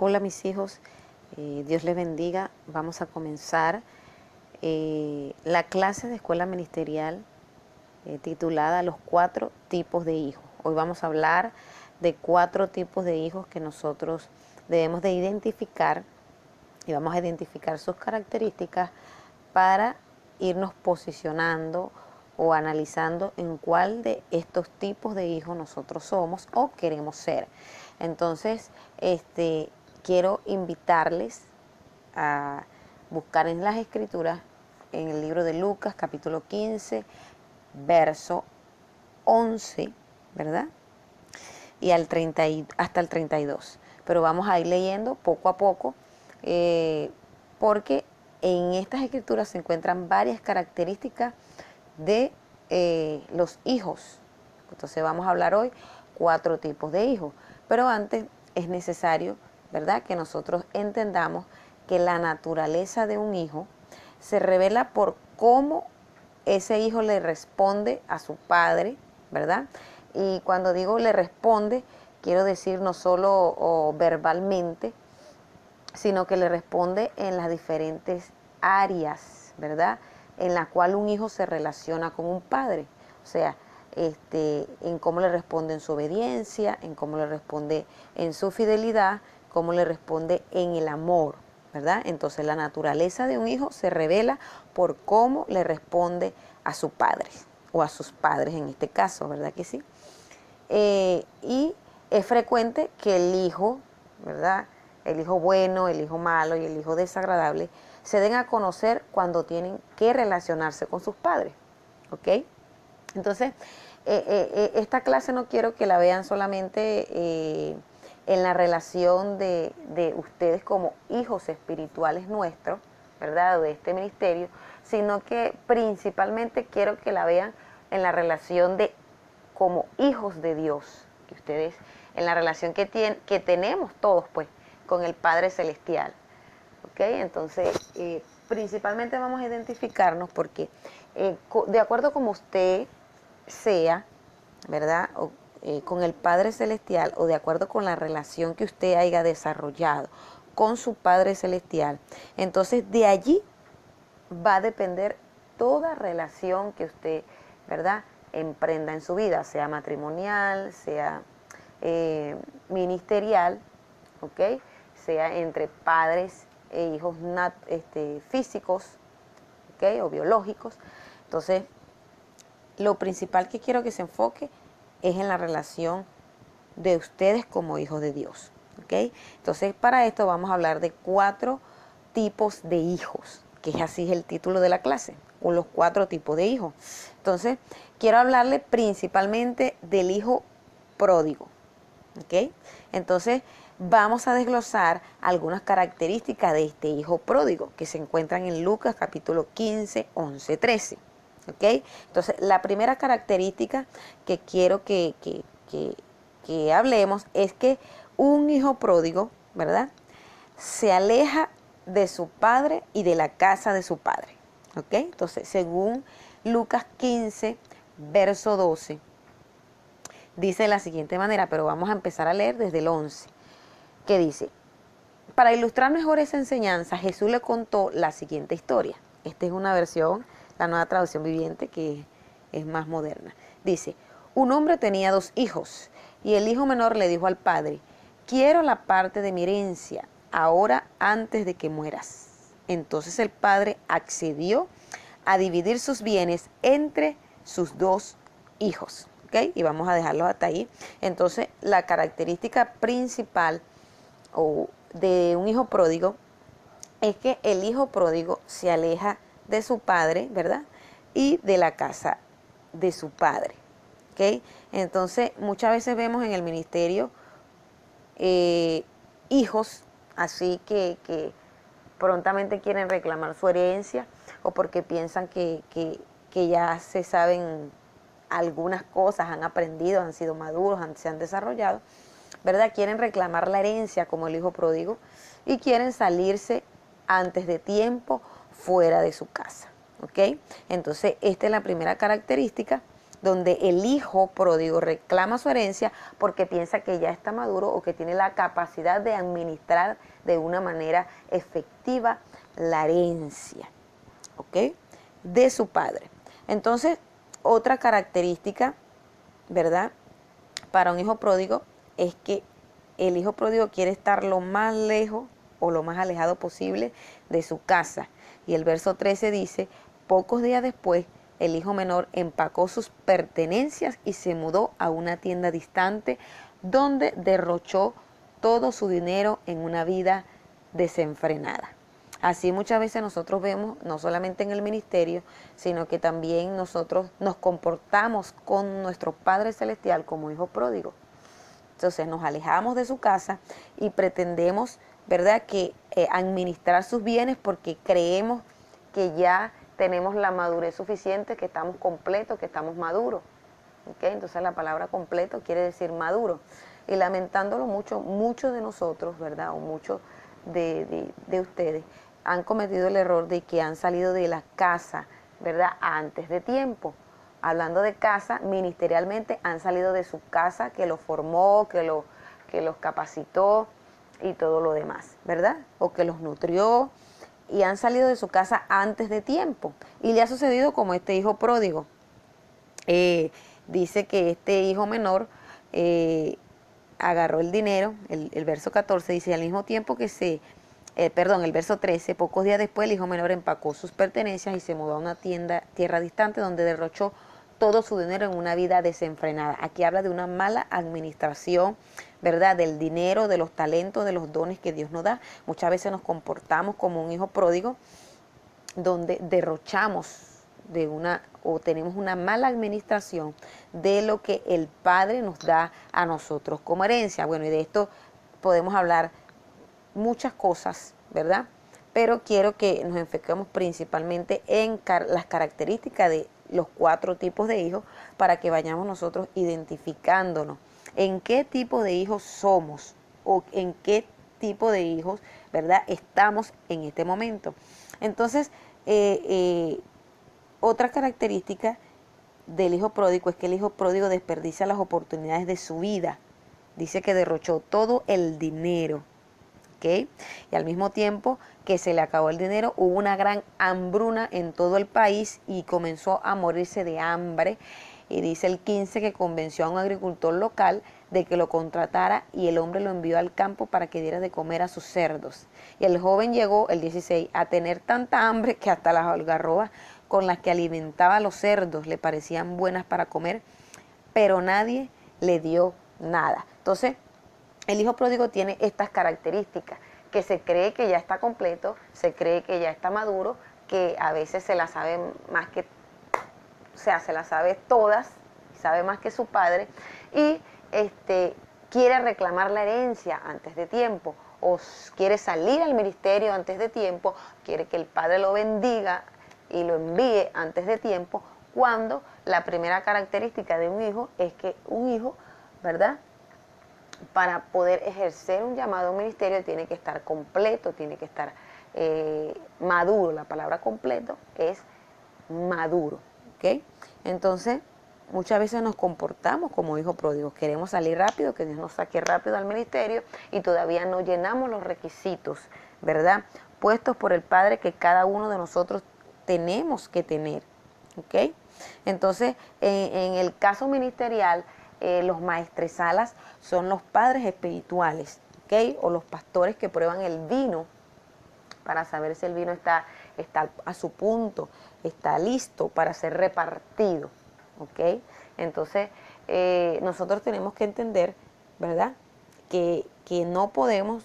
Hola mis hijos, Dios les bendiga. Vamos a comenzar la clase de escuela ministerial titulada Los 4 tipos de hijos. Hoy vamos a hablar de 4 tipos de hijos que nosotros debemos de identificar y vamos a identificar sus características para irnos posicionando o analizando en cuál de estos tipos de hijos nosotros somos o queremos ser. Entonces, quiero invitarles a buscar en las escrituras, en el libro de Lucas, capítulo 15, verso 11, ¿verdad? Y hasta el 32. Pero vamos a ir leyendo poco a poco, porque en estas escrituras se encuentran varias características de los hijos. Entonces vamos a hablar hoy 4 tipos de hijos. Pero antes es necesario, ¿verdad?, que nosotros entendamos que la naturaleza de un hijo se revela por cómo ese hijo le responde a su padre, ¿verdad? Y cuando digo le responde, quiero decir no solo verbalmente, sino que le responde en las diferentes áreas, ¿verdad?, en la cual un hijo se relaciona con un padre. O sea, en cómo le responde en su obediencia, en cómo le responde en su fidelidad, cómo le responde en el amor, ¿verdad? Entonces la naturaleza de un hijo se revela por cómo le responde a su padre, o a sus padres en este caso, ¿verdad que sí? Y es frecuente que el hijo, ¿verdad?, el hijo bueno, el hijo malo y el hijo desagradable se den a conocer cuando tienen que relacionarse con sus padres, ¿ok? Entonces, esta clase no quiero que la vean solamente en la relación de ustedes como hijos espirituales nuestros, ¿verdad?, o de este ministerio, sino que principalmente quiero que la vean en la relación de como hijos de Dios, que ustedes, en la relación que tenemos todos, pues, con el Padre Celestial. ¿Ok? Entonces, principalmente vamos a identificarnos porque de acuerdo como usted sea, ¿verdad?, con el Padre Celestial, o de acuerdo con la relación que usted haya desarrollado con su Padre Celestial, entonces de allí va a depender toda relación que usted, ¿verdad?, emprenda en su vida, sea matrimonial, sea ministerial, ¿ok?, sea entre padres e hijos físicos, ¿ok?, o biológicos. Entonces, lo principal que quiero que se enfoque es en la relación de ustedes como hijos de Dios, ¿ok? Entonces, para esto vamos a hablar de 4 tipos de hijos, que es así el título de la clase, o los 4 tipos de hijos. Entonces, quiero hablarle principalmente del hijo pródigo, ¿ok? Entonces, vamos a desglosar algunas características de este hijo pródigo que se encuentran en Lucas capítulo 15, 11, 13. ¿Ok? Entonces, la primera característica que quiero que hablemos es que un hijo pródigo, ¿verdad?, se aleja de su padre y de la casa de su padre. ¿Ok? Entonces, según Lucas 15, verso 12, dice de la siguiente manera, pero vamos a empezar a leer desde el 11, que dice: para ilustrar mejor esa enseñanza, Jesús le contó la siguiente historia. Esta es una versión, la Nueva Traducción Viviente, que es más moderna. Dice: un hombre tenía 2 hijos, y el hijo menor le dijo al padre: quiero la parte de mi herencia ahora antes de que mueras. Entonces el padre accedió a dividir sus bienes entre sus 2 hijos. ¿Ok? Y vamos a dejarlo hasta ahí. Entonces, la característica principal o de un hijo pródigo es que el hijo pródigo se aleja de su padre, ¿verdad?, y de la casa de su padre. ¿Ok? Entonces, muchas veces vemos en el ministerio hijos así que prontamente quieren reclamar su herencia, o porque piensan que ya se saben algunas cosas, han aprendido, han sido maduros, se han desarrollado, ¿verdad? Quieren reclamar la herencia como el hijo pródigo y quieren salirse antes de tiempo fuera de su casa, ¿ok? Entonces, esta es la primera característica donde el hijo pródigo reclama su herencia porque piensa que ya está maduro o que tiene la capacidad de administrar de una manera efectiva la herencia, ¿ok?, de su padre. Entonces, otra característica, ¿verdad?, para un hijo pródigo es que el hijo pródigo quiere estar lo más lejos o lo más alejado posible de su casa. Y el verso 13 dice: pocos días después, el hijo menor empacó sus pertenencias y se mudó a una tienda distante donde derrochó todo su dinero en una vida desenfrenada. Así muchas veces nosotros vemos, no solamente en el ministerio, sino que también nosotros nos comportamos con nuestro Padre Celestial como hijos pródigos. Entonces nos alejamos de su casa y pretendemos, ¿verdad?, que administrar sus bienes porque creemos que ya tenemos la madurez suficiente, que estamos completos, que estamos maduros. ¿Okay? Entonces la palabra completo quiere decir maduro. Y lamentándolo mucho, muchos de nosotros, ¿verdad?, o muchos de ustedes han cometido el error de que han salido de la casa, ¿verdad?, antes de tiempo. Hablando de casa, ministerialmente han salido de su casa que los formó, que los capacitó y todo lo demás, ¿verdad? O que los nutrió, y han salido de su casa antes de tiempo. Y le ha sucedido como este hijo pródigo. Dice que este hijo menor agarró el dinero, el verso 14 dice: al mismo tiempo que el verso 13, pocos días después el hijo menor empacó sus pertenencias y se mudó a una tierra distante donde derrochó todo su dinero en una vida desenfrenada. Aquí habla de una mala administración, ¿verdad?, del dinero, de los talentos, de los dones que Dios nos da. Muchas veces nos comportamos como un hijo pródigo, donde derrochamos o tenemos una mala administración de lo que el Padre nos da a nosotros como herencia. Bueno, y de esto podemos hablar muchas cosas, ¿verdad? Pero quiero que nos enfoquemos principalmente en las características de los 4 tipos de hijos para que vayamos nosotros identificándonos en qué tipo de hijos somos o en qué tipo de hijos, ¿verdad?, estamos en este momento. Entonces, otra característica del hijo pródigo es que el hijo pródigo desperdicia las oportunidades de su vida. Dice que derrochó todo el dinero. ¿Okay? Y al mismo tiempo que se le acabó el dinero, hubo una gran hambruna en todo el país y comenzó a morirse de hambre. Y dice el 15 que convenció a un agricultor local de que lo contratara y el hombre lo envió al campo para que diera de comer a sus cerdos. Y el joven llegó, el 16, a tener tanta hambre que hasta las algarrobas con las que alimentaba a los cerdos le parecían buenas para comer, pero nadie le dio nada. Entonces, el hijo pródigo tiene estas características, que se cree que ya está completo, se cree que ya está maduro, que a veces se la sabe más que, o sea, se la sabe todas, sabe más que su padre, y quiere reclamar la herencia antes de tiempo, o quiere salir al ministerio antes de tiempo, quiere que el padre lo bendiga y lo envíe antes de tiempo, cuando la primera característica de un hijo es que un hijo, ¿verdad?, para poder ejercer un llamado a un ministerio tiene que estar completo, tiene que estar maduro. La palabra completo es maduro, ¿ok? Entonces, muchas veces nos comportamos como hijos pródigos. Queremos salir rápido, que Dios nos saque rápido al ministerio y todavía no llenamos los requisitos, ¿verdad?, puestos por el Padre que cada uno de nosotros tenemos que tener, ¿ok? Entonces, en el caso ministerial, los maestresalas son los padres espirituales, ¿ok?, o los pastores que prueban el vino para saber si el vino está a su punto, está listo para ser repartido, ¿ok? Entonces, nosotros tenemos que entender, ¿verdad?, que no podemos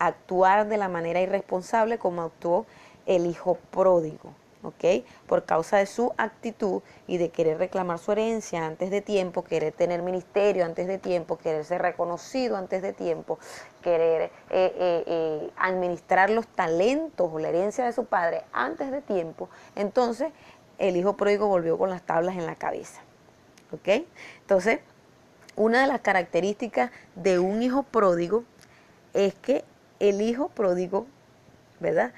actuar de la manera irresponsable como actuó el hijo pródigo, ¿ok?, por causa de su actitud y de querer reclamar su herencia antes de tiempo, querer tener ministerio antes de tiempo, querer ser reconocido antes de tiempo, querer administrar los talentos o la herencia de su padre antes de tiempo. Entonces el hijo pródigo volvió con las tablas en la cabeza, ¿ok? Entonces, una de las características de un hijo pródigo es que el hijo pródigo, ¿verdad?,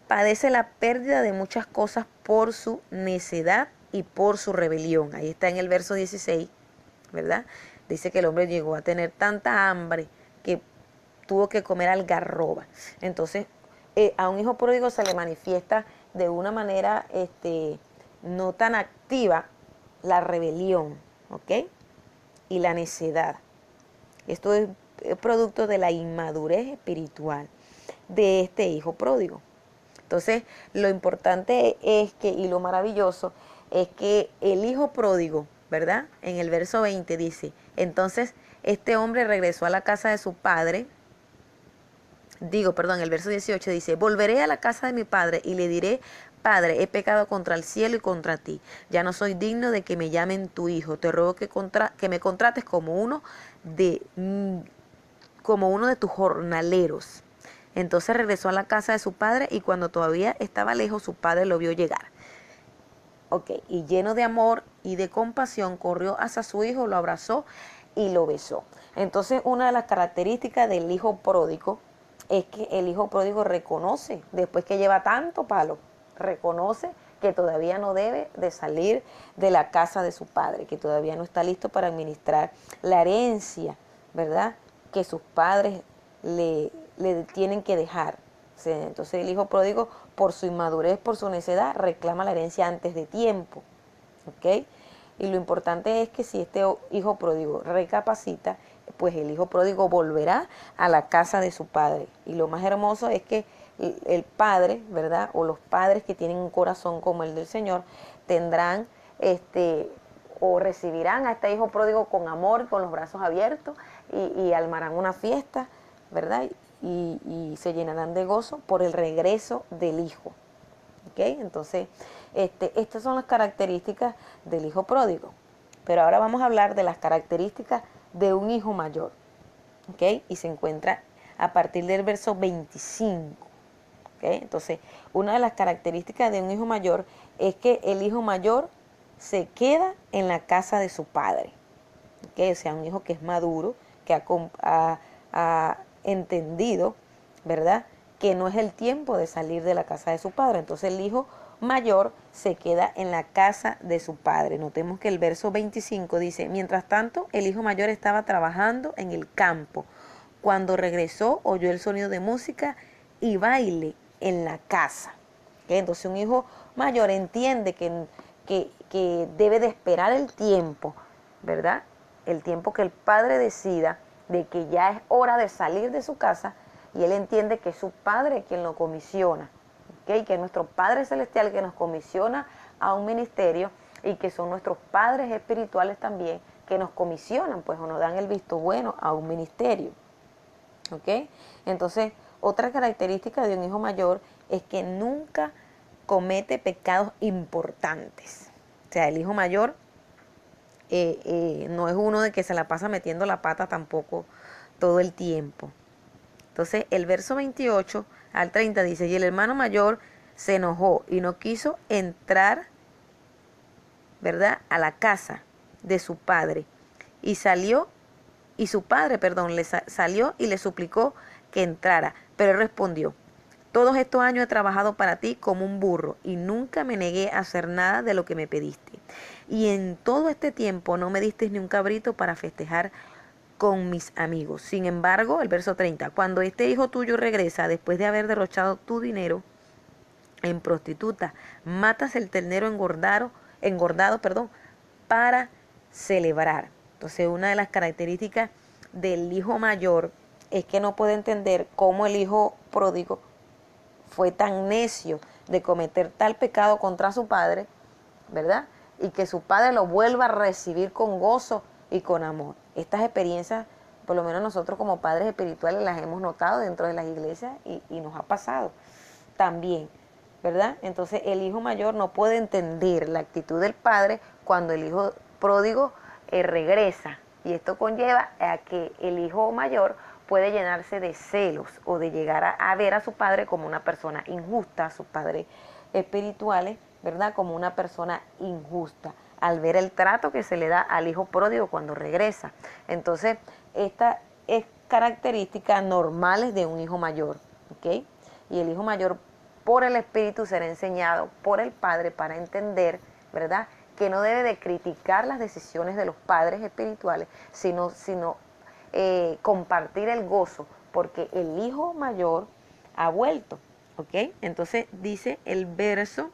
padece la pérdida de muchas cosas por su necedad y por su rebelión. Ahí está en el verso 16, ¿verdad? Dice que el hombre llegó a tener tanta hambre que tuvo que comer algarroba. Entonces, a un hijo pródigo se le manifiesta de una manera no tan activa la rebelión, ¿ok? Y la necedad. Esto es producto de la inmadurez espiritual de este hijo pródigo. Entonces, lo importante es que, y lo maravilloso, es que el hijo pródigo, ¿verdad? En el verso 20 dice, entonces este hombre regresó a la casa de su padre. El verso 18 dice, volveré a la casa de mi padre y le diré, Padre, he pecado contra el cielo y contra ti. Ya no soy digno de que me llamen tu hijo. Te ruego que me contrates como uno de tus jornaleros. Entonces regresó a la casa de su padre y cuando todavía estaba lejos, su padre lo vio llegar. Y lleno de amor y de compasión, corrió hacia su hijo, lo abrazó y lo besó. Entonces, una de las características del hijo pródigo es que el hijo pródigo reconoce, después que lleva tanto palo, reconoce que todavía no debe de salir de la casa de su padre, que todavía no está listo para administrar la herencia, ¿verdad?, que sus padres le tienen que dejar. Entonces el hijo pródigo, por su inmadurez, por su necedad, reclama la herencia antes de tiempo. ¿Ok? Y lo importante es que si este hijo pródigo recapacita, pues el hijo pródigo volverá a la casa de su padre. Y lo más hermoso es que el padre, ¿verdad?, o los padres que tienen un corazón como el del Señor, tendrán o recibirán a este hijo pródigo con amor, con los brazos abiertos, y armarán una fiesta, ¿verdad?, y se llenarán de gozo por el regreso del hijo. ¿Ok? Entonces, estas son las características del hijo pródigo. Pero ahora vamos a hablar de las características de un hijo mayor. ¿Ok? Y se encuentra a partir del verso 25. ¿Ok? Entonces, una de las características de un hijo mayor es que el hijo mayor se queda en la casa de su padre. ¿Ok? O sea, un hijo que es maduro, que ha entendido, ¿verdad?, que no es el tiempo de salir de la casa de su padre. Entonces el hijo mayor se queda en la casa de su padre. Notemos que el verso 25 dice, mientras tanto el hijo mayor estaba trabajando en el campo. Cuando regresó oyó el sonido de música y baile en la casa. ¿Okay? Entonces un hijo mayor entiende que debe de esperar el tiempo, ¿verdad?, el tiempo que el padre decida de que ya es hora de salir de su casa, y él entiende que es su padre quien lo comisiona, ¿okay?, que es nuestro Padre Celestial que nos comisiona a un ministerio, y que son nuestros padres espirituales también que nos comisionan, pues, o nos dan el visto bueno a un ministerio. ¿Ok? Entonces, otra característica de un hijo mayor es que nunca comete pecados importantes. O sea, el hijo mayor no es uno de que se la pasa metiendo la pata tampoco todo el tiempo. Entonces el verso 28 al 30 dice, y el hermano mayor se enojó y no quiso entrar, ¿verdad?, a la casa de su padre. Y su padre, salió y le suplicó que entrara. Pero él respondió, todos estos años he trabajado para ti como un burro y nunca me negué a hacer nada de lo que me pediste. Y en todo este tiempo no me diste ni un cabrito para festejar con mis amigos. Sin embargo, el verso 30, cuando este hijo tuyo regresa después de haber derrochado tu dinero en prostituta, matas el ternero engordado, para celebrar. Entonces, una de las características del hijo mayor es que no puede entender cómo el hijo pródigo fue tan necio de cometer tal pecado contra su padre, ¿verdad?, y que su padre lo vuelva a recibir con gozo y con amor. Estas experiencias, por lo menos nosotros como padres espirituales, las hemos notado dentro de las iglesias y nos ha pasado también, ¿verdad? Entonces el hijo mayor no puede entender la actitud del padre cuando el hijo pródigo regresa, y esto conlleva a que el hijo mayor puede llenarse de celos o de llegar a ver a su padre como una persona injusta, a sus padres espirituales, ¿verdad?, como una persona injusta, al ver el trato que se le da al hijo pródigo cuando regresa. Entonces, esta es características normales de un hijo mayor, ¿ok? Y el hijo mayor, por el Espíritu, será enseñado por el Padre para entender, ¿verdad?, que no debe de criticar las decisiones de los padres espirituales, sino compartir el gozo, porque el hijo mayor ha vuelto, ¿ok? Entonces dice el verso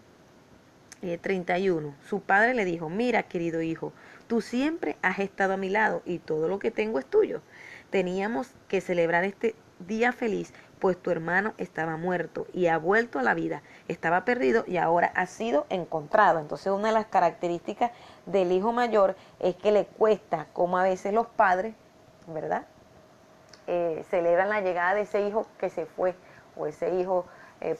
31, su padre le dijo, mira querido hijo, tú siempre has estado a mi lado y todo lo que tengo es tuyo. Teníamos que celebrar este día feliz, pues tu hermano estaba muerto y ha vuelto a la vida, estaba perdido y ahora ha sido encontrado. Entonces una de las características del hijo mayor es que le cuesta, como a veces los padres, ¿verdad? Celebran la llegada de ese hijo que se fue, o ese hijo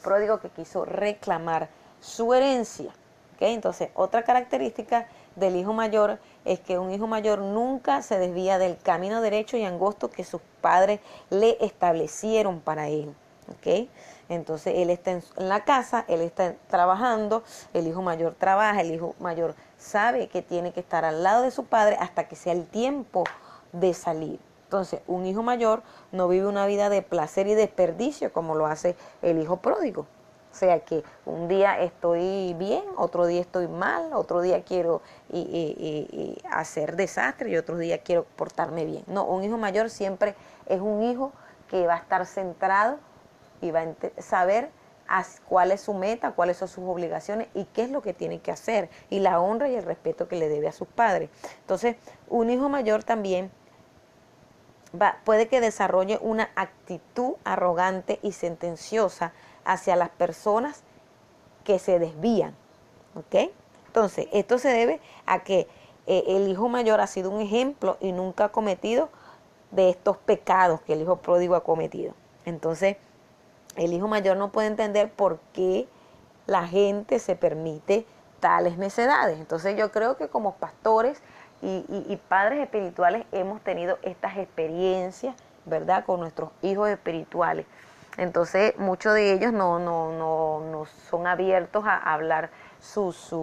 pródigo que quiso reclamar su herencia. ¿Okay? Entonces, otra característica del hijo mayor es que un hijo mayor nunca se desvía del camino derecho y angosto que sus padres le establecieron para él. ¿Okay? Entonces, él está en la casa, él está trabajando, el hijo mayor trabaja, el hijo mayor sabe que tiene que estar al lado de su padre hasta que sea el tiempo de salir. Entonces, un hijo mayor no vive una vida de placer y desperdicio como lo hace el hijo pródigo. O sea que un día estoy bien, otro día estoy mal, otro día quiero hacer desastre y otro día quiero portarme bien. No, un hijo mayor siempre es un hijo que va a estar centrado y va a saber cuál es su meta, cuáles son sus obligaciones y qué es lo que tiene que hacer, y la honra y el respeto que le debe a sus padres. Entonces, un hijo mayor también puede que desarrolle una actitud arrogante y sentenciosa hacia las personas que se desvían, ¿ok? Entonces, esto se debe a que el hijo mayor ha sido un ejemplo y nunca ha cometido de estos pecados que el hijo pródigo ha cometido. Entonces, el hijo mayor no puede entender por qué la gente se permite tales necedades. Entonces, yo creo que como pastores y padres espirituales hemos tenido estas experiencias, ¿verdad?, con nuestros hijos espirituales. Entonces, muchos de ellos no son abiertos a hablar sus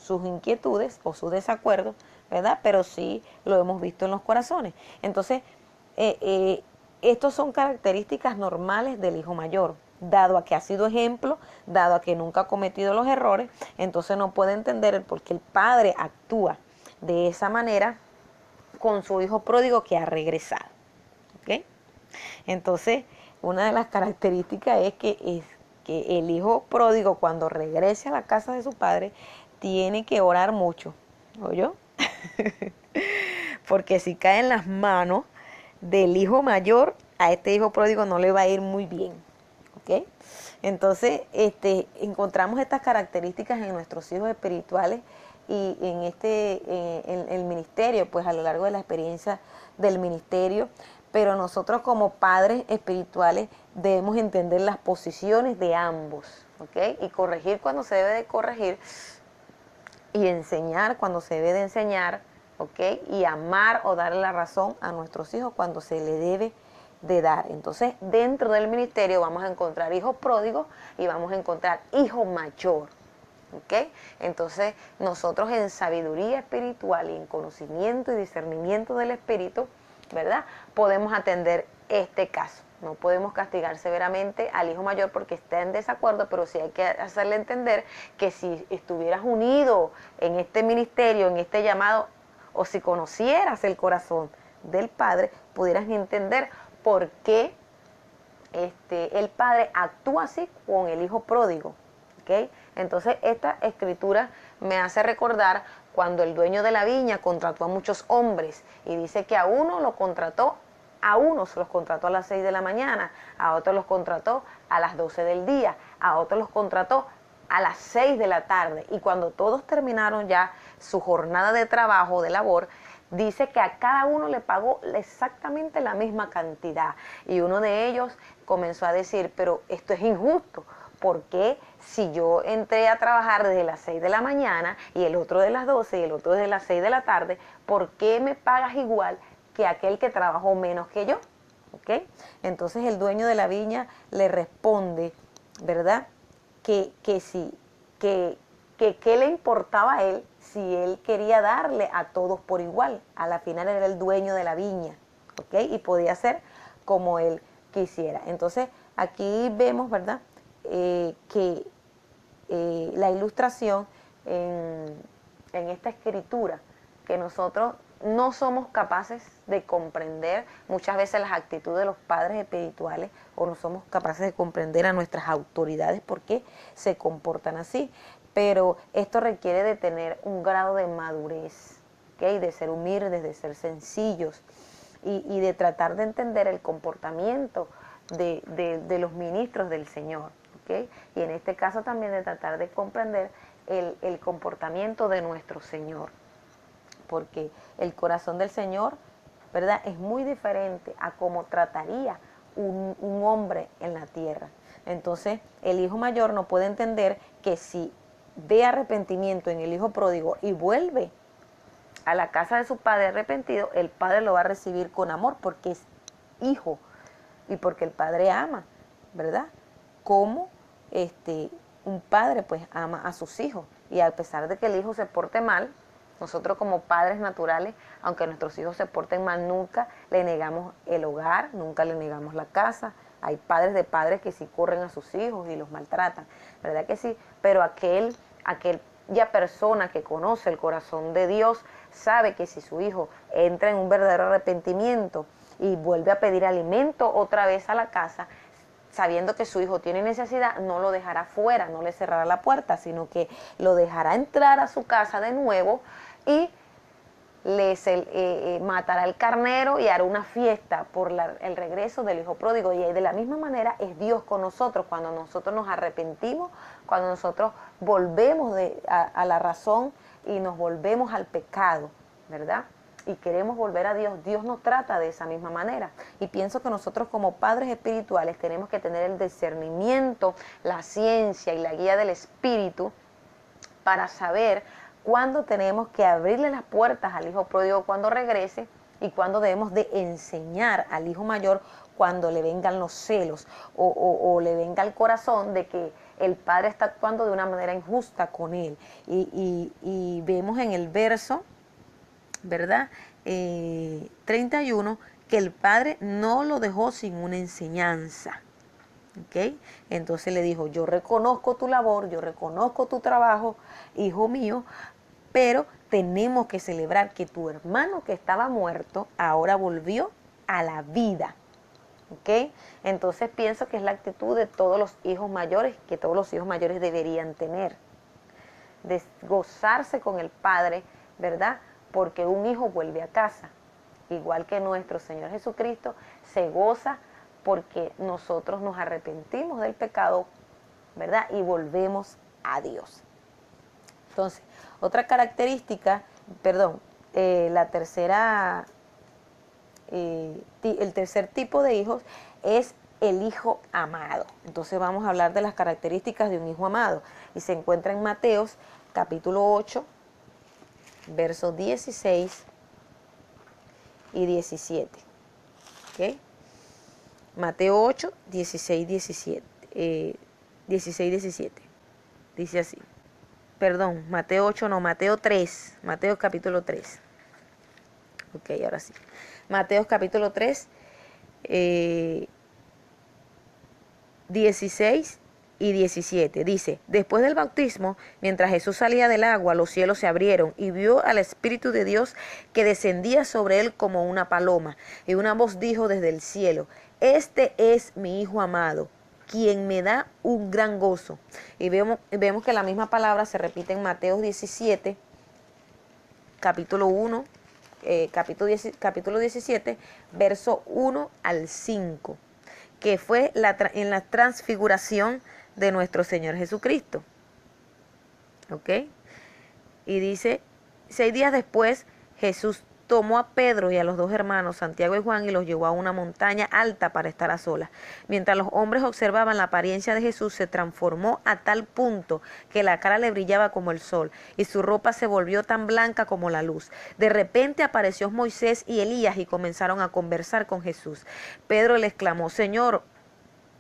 inquietudes o sus desacuerdos, ¿verdad? Pero sí lo hemos visto en los corazones. Entonces, estos son características normales del hijo mayor. Dado a que ha sido ejemplo, dado a que nunca ha cometido los errores, entonces no puede entender el por qué el padre actúa de esa manera con su hijo pródigo que ha regresado. ¿Okay? Entonces, una de las características es que el hijo pródigo, cuando regrese a la casa de su padre, tiene que orar mucho. ¿Oyó? Porque si cae en las manos del hijo mayor, a este hijo pródigo no le va a ir muy bien. ¿Okay? Entonces, encontramos estas características en nuestros hijos espirituales y en el ministerio, pues a lo largo de la experiencia del ministerio. Pero nosotros como padres espirituales debemos entender las posiciones de ambos, ¿ok? Y corregir cuando se debe de corregir y enseñar cuando se debe de enseñar, ¿ok? Y amar o darle la razón a nuestros hijos cuando se le debe de dar. Entonces, dentro del ministerio vamos a encontrar hijos pródigos y vamos a encontrar hijo mayor, ¿ok? Entonces, nosotros en sabiduría espiritual y en conocimiento y discernimiento del espíritu, ¿verdad?, podemos atender este caso. No podemos castigar severamente al hijo mayor porque está en desacuerdo, pero sí hay que hacerle entender que si estuvieras unido en este ministerio, en este llamado, o si conocieras el corazón del Padre, pudieras entender por qué el Padre actúa así con el hijo pródigo. ¿Okay? Entonces, esta escritura me hace recordar cuando el dueño de la viña contrató a muchos hombres y dice que a unos los contrató a las 6 de la mañana, a otros los contrató a las 12 del día, a otros los contrató a las 6 de la tarde. Y cuando todos terminaron ya su jornada de trabajo, de labor, dice que a cada uno le pagó exactamente la misma cantidad. Y uno de ellos comenzó a decir, pero esto es injusto. ¿Por qué si yo entré a trabajar desde las 6 de la mañana y el otro de las 12 y el otro desde las 6 de la tarde, ¿por qué me pagas igual que aquel que trabajó menos que yo? ¿Okay? Entonces el dueño de la viña le responde, ¿verdad?, que qué le importaba a él si él quería darle a todos por igual. A la final era el dueño de la viña, ¿okay? Y podía hacer como él quisiera. Entonces aquí vemos, ¿verdad?, que la ilustración en en esta escritura que nosotros no somos capaces de comprender muchas veces las actitudes de los padres espirituales, o no somos capaces de comprender a nuestras autoridades por qué se comportan así. Pero esto requiere de tener un grado de madurez, ¿okay? De ser humildes, de ser sencillos y de tratar de entender el comportamiento de los ministros del Señor, ¿okay? Y en este caso también de tratar de comprender el comportamiento de nuestro Señor, porque el corazón del Señor, ¿verdad?, es muy diferente a cómo trataría un hombre en la tierra. Entonces, el hijo mayor no puede entender que si ve arrepentimiento en el hijo pródigo y vuelve a la casa de su padre arrepentido, el padre lo va a recibir con amor porque es hijo y porque el padre ama, ¿verdad? Como un padre pues ama a sus hijos, y a pesar de que el hijo se porte mal, nosotros como padres naturales, aunque nuestros hijos se porten mal, nunca le negamos el hogar, nunca le negamos la casa. Hay padres que sí corren a sus hijos y los maltratan, ¿verdad que sí? Pero aquella persona que conoce el corazón de Dios sabe que si su hijo entra en un verdadero arrepentimiento y vuelve a pedir alimento otra vez a la casa, sabiendo que su hijo tiene necesidad, no lo dejará fuera, no le cerrará la puerta, sino que lo dejará entrar a su casa de nuevo y matará el carnero y hará una fiesta por el regreso del hijo pródigo. Y de la misma manera es Dios con nosotros, cuando nosotros nos arrepentimos, cuando nosotros volvemos a la razón y nos volvemos al pecado, ¿verdad? Y queremos volver a Dios, Dios nos trata de esa misma manera. Y pienso que nosotros como padres espirituales tenemos que tener el discernimiento, la ciencia y la guía del Espíritu para saber cuándo tenemos que abrirle las puertas al hijo pródigo cuando regrese, y cuándo debemos de enseñar al hijo mayor cuando le vengan los celos o le venga el corazón de que el padre está actuando de una manera injusta con él. Y vemos en el verso, ¿verdad? 31, que el padre no lo dejó sin una enseñanza. ¿Okay? Entonces le dijo: yo reconozco tu labor, yo reconozco tu trabajo, hijo mío, pero tenemos que celebrar que tu hermano que estaba muerto ahora volvió a la vida. ¿Okay? Entonces pienso que es la actitud de todos los hijos mayores, que todos los hijos mayores deberían tener, de gozarse con el padre, ¿verdad? Porque un hijo vuelve a casa, igual que nuestro Señor Jesucristo se goza porque nosotros nos arrepentimos del pecado, ¿verdad? Y volvemos a Dios. Entonces, otra característica, el tercer tipo de hijos es el hijo amado. Entonces vamos a hablar de las características de un hijo amado. Y se encuentra en Mateos capítulo 8, versos 16 y 17. ¿Okay? Mateo 8, 16, 17. 16, 17. Dice así. Perdón, Mateo 8 no, Mateo 3. Mateo capítulo 3. Ok, ahora sí. Mateo capítulo 3, 16 y 17. Dice: después del bautismo, mientras Jesús salía del agua, los cielos se abrieron y vio al Espíritu de Dios que descendía sobre él como una paloma. Y una voz dijo desde el cielo: este es mi Hijo amado, quien me da un gran gozo. Y vemos que la misma palabra se repite en Mateo 17, capítulo 1, capítulo 17, verso 1 al 5, que fue en la transfiguración de nuestro Señor Jesucristo. ¿Ok? Y dice: 6 días después, Jesús tomó a Pedro y a los 2 hermanos, Santiago y Juan, y los llevó a una montaña alta para estar a solas. Mientras los hombres observaban, la apariencia de Jesús se transformó a tal punto que la cara le brillaba como el sol y su ropa se volvió tan blanca como la luz. De repente apareció Moisés y Elías y comenzaron a conversar con Jesús. Pedro le exclamó: Señor,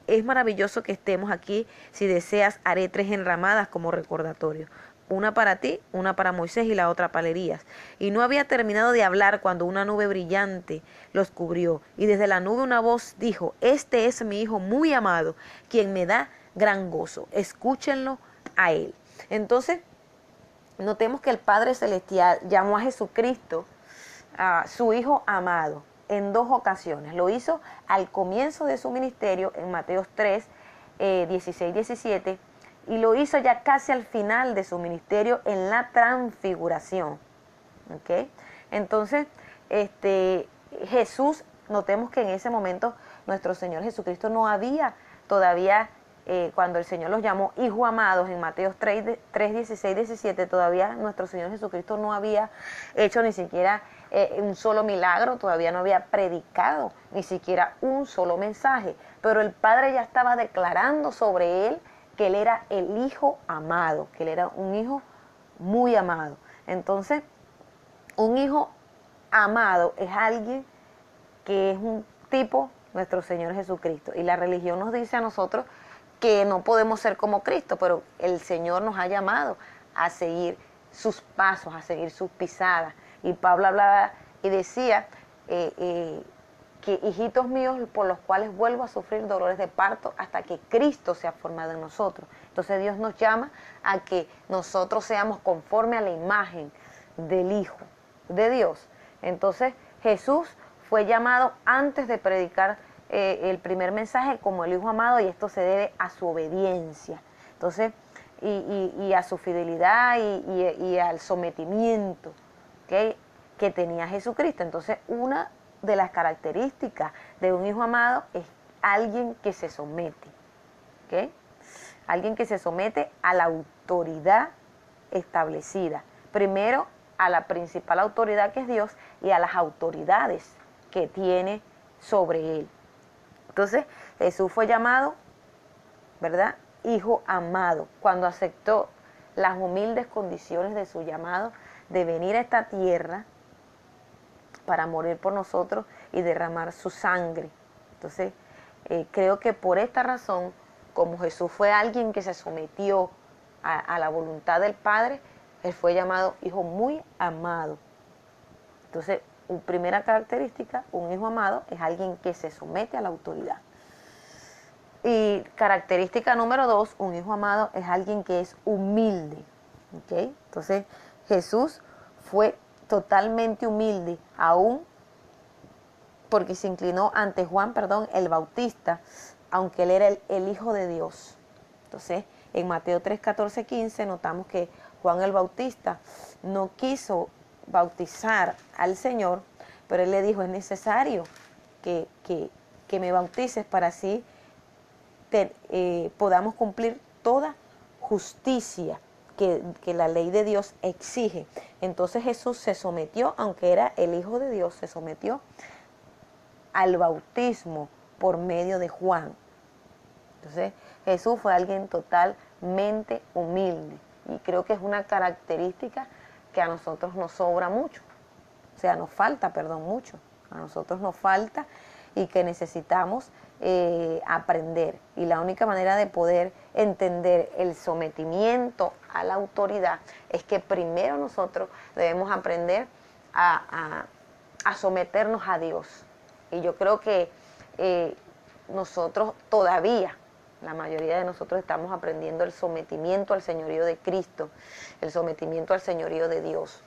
es maravilloso que estemos aquí. Si deseas, haré 3 enramadas como recordatorio. Una para ti, una para Moisés y la otra para Elías. Y no había terminado de hablar cuando una nube brillante los cubrió. Y desde la nube una voz dijo: este es mi Hijo muy amado, quien me da gran gozo. Escúchenlo a él. Entonces, notemos que el Padre Celestial llamó a Jesucristo a su Hijo amado en 2 ocasiones. Lo hizo al comienzo de su ministerio en Mateo 3, 16, 17, y lo hizo ya casi al final de su ministerio en la transfiguración. ¿Okay? Entonces, Jesús, notemos que en ese momento nuestro Señor Jesucristo no había todavía, cuando el Señor los llamó hijos amados en Mateo 3, 16, 17, todavía nuestro Señor Jesucristo no había hecho ni siquiera un solo milagro, todavía no había predicado ni siquiera un solo mensaje, pero el Padre ya estaba declarando sobre él que él era el Hijo amado, que él era un hijo muy amado. Entonces, un hijo amado es alguien que es un tipo, nuestro Señor Jesucristo. Y la religión nos dice a nosotros que no podemos ser como Cristo, pero el Señor nos ha llamado a seguir sus pasos, a seguir sus pisadas. Y Pablo hablaba y decía que hijitos míos por los cuales vuelvo a sufrir dolores de parto hasta que Cristo sea formado en nosotros. Entonces Dios nos llama a que nosotros seamos conforme a la imagen del Hijo de Dios. Entonces Jesús fue llamado antes de predicar el primer mensaje como el Hijo amado, y esto se debe a su obediencia. Entonces, y a su fidelidad y al sometimiento, ¿okay?, que tenía Jesucristo. Entonces, una de las características de un hijo amado es alguien que se somete, ¿okay?, alguien que se somete a la autoridad establecida. Primero, a la principal autoridad, que es Dios, y a las autoridades que tiene sobre él. Entonces, Jesús fue llamado, ¿verdad?, hijo amado, cuando aceptó las humildes condiciones de su llamado de venir a esta tierra para morir por nosotros y derramar su sangre. Entonces, creo que por esta razón, como Jesús fue alguien que se sometió a la voluntad del Padre, él fue llamado hijo muy amado. Entonces, primera característica, un hijo amado es alguien que se somete a la autoridad. Y característica número 2, un hijo amado es alguien que es humilde. ¿Okay? Entonces, Jesús fue totalmente humilde, aún porque se inclinó ante Juan, el Bautista, aunque él era el Hijo de Dios. Entonces, en Mateo 3, 14, 15, notamos que Juan el Bautista no quiso bautizar al Señor, pero él le dijo, es necesario que me bautices para así podamos cumplir toda justicia que la ley de Dios exige. Entonces Jesús se sometió, aunque era el Hijo de Dios, se sometió al bautismo por medio de Juan. Entonces Jesús fue alguien totalmente humilde, y creo que es una característica que a nosotros nos sobra mucho, o sea, nos falta, mucho, a nosotros nos falta y que necesitamos aprender. Y la única manera de poder entender el sometimiento a la autoridad es que primero nosotros debemos aprender a someternos a Dios. Y yo creo que nosotros todavía, la mayoría de nosotros estamos aprendiendo el sometimiento al señorío de Cristo, el sometimiento al señorío de Dios,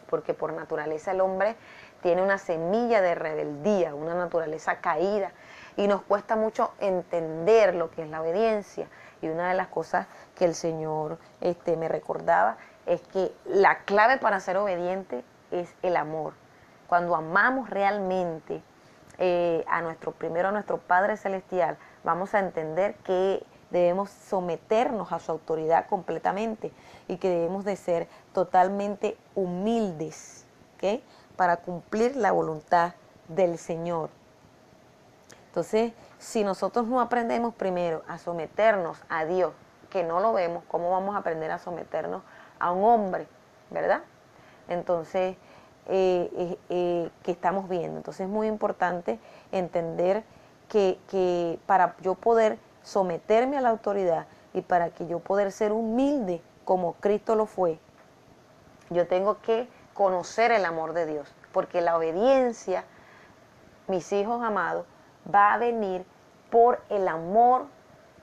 porque por naturaleza el hombre tiene una semilla de rebeldía, una naturaleza caída, y nos cuesta mucho entender lo que es la obediencia. Y una de las cosas que el Señor me recordaba es que la clave para ser obediente es el amor. Cuando amamos realmente primero a nuestro Padre Celestial, vamos a entender que debemos someternos a su autoridad completamente y que debemos de ser totalmente humildes, ¿okay?, para cumplir la voluntad del Señor. Entonces, si nosotros no aprendemos primero a someternos a Dios, que no lo vemos, ¿cómo vamos a aprender a someternos a un hombre, verdad? Entonces, ¿qué estamos viendo? Entonces es muy importante entender que para yo poder someterme a la autoridad y para que yo poder ser humilde como Cristo lo fue, yo tengo que conocer el amor de Dios, porque la obediencia, mis hijos amados, va a venir por el amor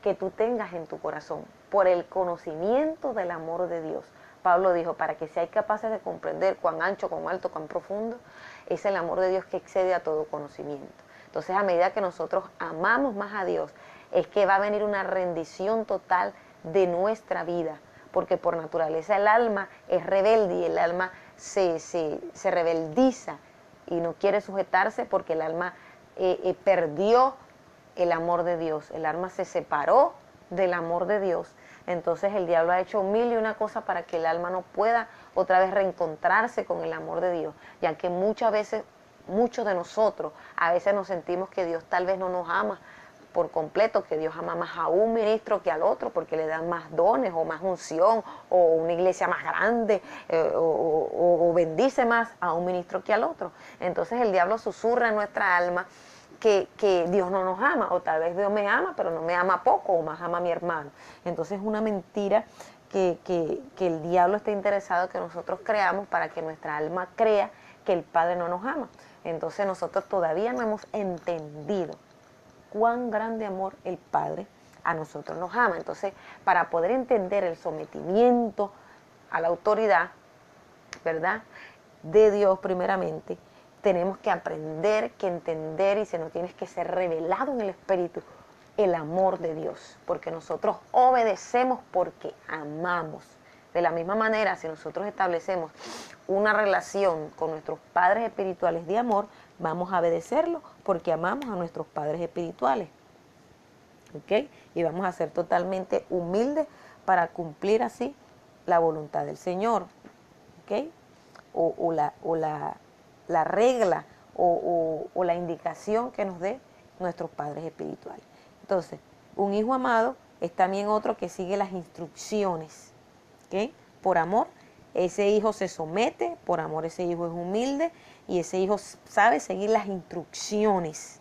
que tú tengas en tu corazón, por el conocimiento del amor de Dios, Pablo dijo, para que seáis capaces de comprender cuán ancho, cuán alto, cuán profundo es el amor de Dios que excede a todo conocimiento. Entonces, a medida que nosotros amamos más a Dios, es que va a venir una rendición total de nuestra vida, porque por naturaleza el alma es rebelde y el alma se rebeldiza y no quiere sujetarse porque el alma perdió el amor de Dios, el alma se separó del amor de Dios. Entonces el diablo ha hecho mil y una cosas para que el alma no pueda otra vez reencontrarse con el amor de Dios, ya que muchas veces, muchos de nosotros, a veces nos sentimos que Dios tal vez no nos ama por completo, que Dios ama más a un ministro que al otro, porque le dan más dones o más unción o una iglesia más grande o bendice más a un ministro que al otro. Entonces el diablo susurra en nuestra alma que Dios no nos ama, o tal vez Dios me ama, pero no me ama poco, o más ama a mi hermano. Entonces es una mentira que el diablo está interesado en que nosotros creamos para que nuestra alma crea que el Padre no nos ama. Entonces nosotros todavía no hemos entendido cuán grande amor el Padre a nosotros nos ama. Entonces, para poder entender el sometimiento a la autoridad, ¿verdad?, de Dios primeramente, tenemos que aprender, que entender, y se nos tiene que ser revelado en el Espíritu el amor de Dios, porque nosotros obedecemos porque amamos. De la misma manera, si nosotros establecemos una relación con nuestros padres espirituales de amor, vamos a obedecerlo porque amamos a nuestros padres espirituales. ¿Ok? Y vamos a ser totalmente humildes para cumplir así la voluntad del Señor. ¿Ok? O la regla o la indicación que nos dé nuestros padres espirituales. Entonces, un hijo amado es también otro que sigue las instrucciones. ¿Ok? Por amor, ese hijo se somete, por amor ese hijo es humilde y ese hijo sabe seguir las instrucciones.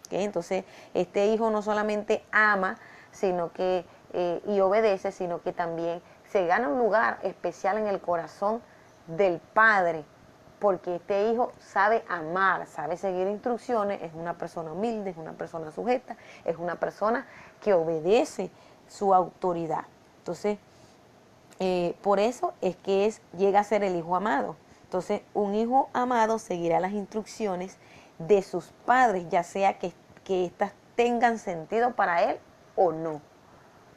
¿Ok? Entonces, este hijo no solamente ama sino que, y obedece, sino que también se gana un lugar especial en el corazón del Padre, porque este hijo sabe amar, sabe seguir instrucciones, es una persona humilde, es una persona sujeta, es una persona que obedece su autoridad. Entonces, por eso es que llega a ser el hijo amado. Entonces, un hijo amado seguirá las instrucciones de sus padres, ya sea que éstas tengan sentido para él o no.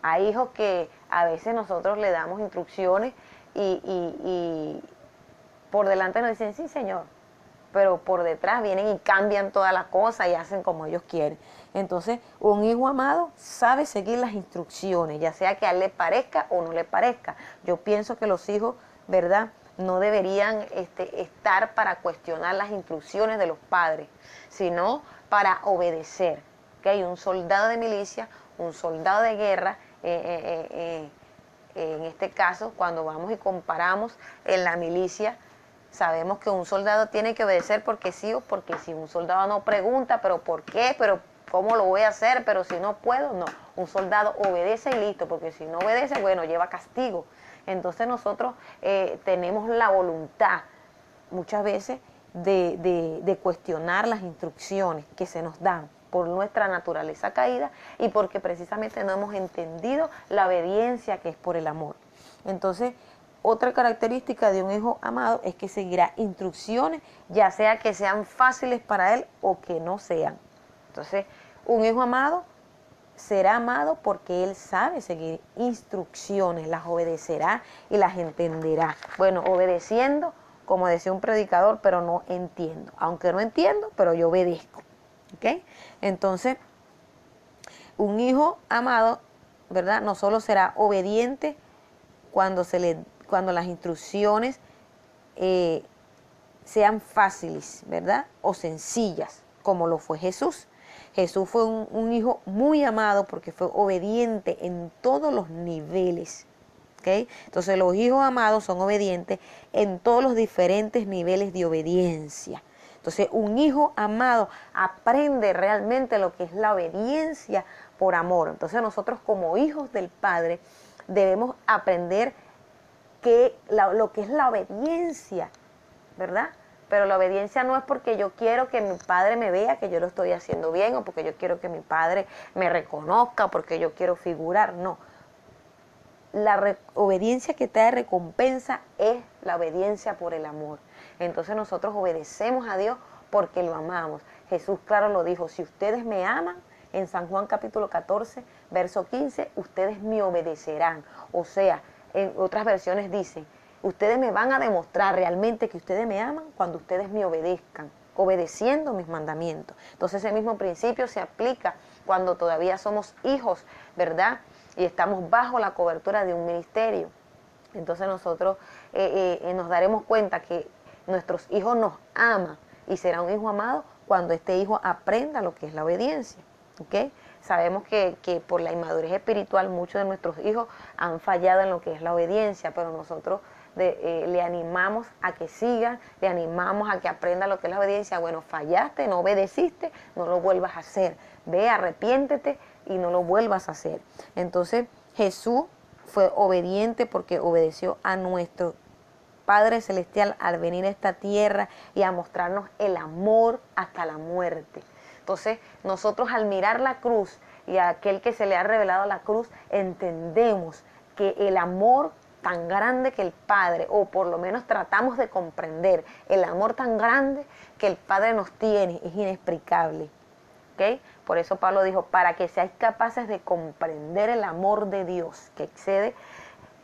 Hay hijos que a veces nosotros le damos instrucciones y por delante nos dicen, sí, señor, pero por detrás vienen y cambian todas las cosas y hacen como ellos quieren. Entonces, un hijo amado sabe seguir las instrucciones, ya sea que a él le parezca o no le parezca. Yo pienso que los hijos, ¿verdad?, no deberían estar para cuestionar las instrucciones de los padres, sino para obedecer. ¿Okay? Un soldado de milicia, un soldado de guerra, en este caso, cuando vamos y comparamos en la milicia, sabemos que un soldado tiene que obedecer porque sí o porque sí. Un soldado no pregunta, pero ¿por qué? ¿Pero cómo lo voy a hacer? ¿Pero si no puedo? No. Un soldado obedece y listo, porque si no obedece, bueno, lleva castigo. Entonces nosotros tenemos la voluntad muchas veces de cuestionar las instrucciones que se nos dan por nuestra naturaleza caída y porque precisamente no hemos entendido la obediencia que es por el amor. Entonces, otra característica de un hijo amado es que seguirá instrucciones, ya sea que sean fáciles para él o que no sean. Entonces, un hijo amado será amado porque él sabe seguir instrucciones, las obedecerá y las entenderá. Bueno, obedeciendo, como decía un predicador, pero no entiendo. Aunque no entiendo, pero yo obedezco. ¿Ok? Entonces, un hijo amado, ¿verdad?, no solo será obediente cuando las instrucciones sean fáciles, ¿verdad?, o sencillas, como lo fue Jesús. Jesús fue un hijo muy amado porque fue obediente en todos los niveles. ¿Okay? Entonces los hijos amados son obedientes en todos los diferentes niveles de obediencia. Entonces un hijo amado aprende realmente lo que es la obediencia por amor. Entonces nosotros como hijos del Padre debemos aprender lo que es la obediencia, ¿verdad? Pero la obediencia no es porque yo quiero que mi padre me vea que yo lo estoy haciendo bien o porque yo quiero que mi padre me reconozca, porque yo quiero figurar, no. obediencia que trae recompensa es la obediencia por el amor. Entonces nosotros obedecemos a Dios porque lo amamos. Jesús claro lo dijo, si ustedes me aman, en San Juan capítulo 14, verso 15, ustedes me obedecerán. O sea, en otras versiones dice, ustedes me van a demostrar realmente que ustedes me aman cuando ustedes me obedezcan, obedeciendo mis mandamientos. Entonces ese mismo principio se aplica cuando todavía somos hijos, ¿verdad? Y estamos bajo la cobertura de un ministerio. Entonces nosotros nos daremos cuenta que nuestros hijos nos aman y será un hijo amado cuando este hijo aprenda lo que es la obediencia. ¿Okay? Sabemos que por la inmadurez espiritual muchos de nuestros hijos han fallado en lo que es la obediencia, pero nosotros le animamos a que sigan, le animamos a que aprenda lo que es la obediencia. Bueno, fallaste, no obedeciste, no lo vuelvas a hacer. Ve, arrepiéntete y no lo vuelvas a hacer. Entonces Jesús fue obediente porque obedeció a nuestro Padre Celestial al venir a esta tierra y a mostrarnos el amor hasta la muerte. Entonces, nosotros al mirar la cruz y a aquel que se le ha revelado la cruz, entendemos que el amor tan grande que el Padre, o por lo menos tratamos de comprender, el amor tan grande que el Padre nos tiene, es inexplicable. ¿Okay? Por eso Pablo dijo, para que seáis capaces de comprender el amor de Dios, que excede